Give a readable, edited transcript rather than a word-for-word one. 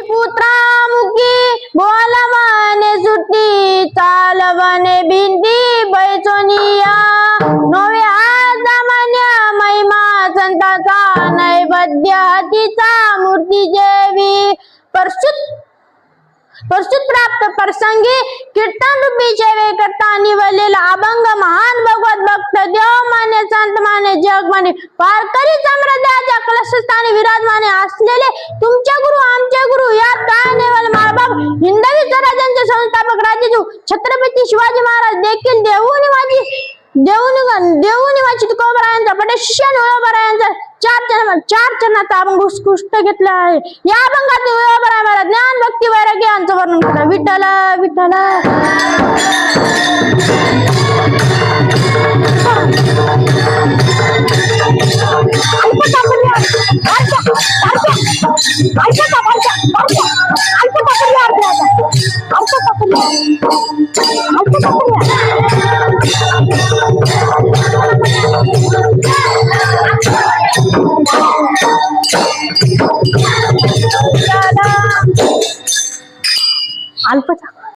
पुत्रामुखी बोल माने सुट्टी चाल बने भिंती बैचोनिया नवे आजमान्य महिमा संताचा नैवेद्य हातीचा मूर्ती जेवी परशुत प्राप्त प्रसंगी कीर्तन रूपी सेवे करता निवडलेला अभंग महान भगवत भक्त देव माने संत माने जग माने वारकरी सम्राज्याच्या कलशस्थानी विराजमाने असलेले तुमचे गुरु आमचे गुरु या नेवल माळबाब हिंदवी स्वराज्याचे संस्थापक राजेजू छत्रपती शिवाजी महाराज देखील देऊनी माझी तुकोबरायांचा पटे शिष्य नवबरायांचा चार चरणाचा अभंग उत्कृष्ट घेतला आहे। या अभंगात नवबराय महाराज ज्ञान भक्ती वैराग्य यांचं वर्णन करतात। विठ्ठल विठ्ठल अल्पचा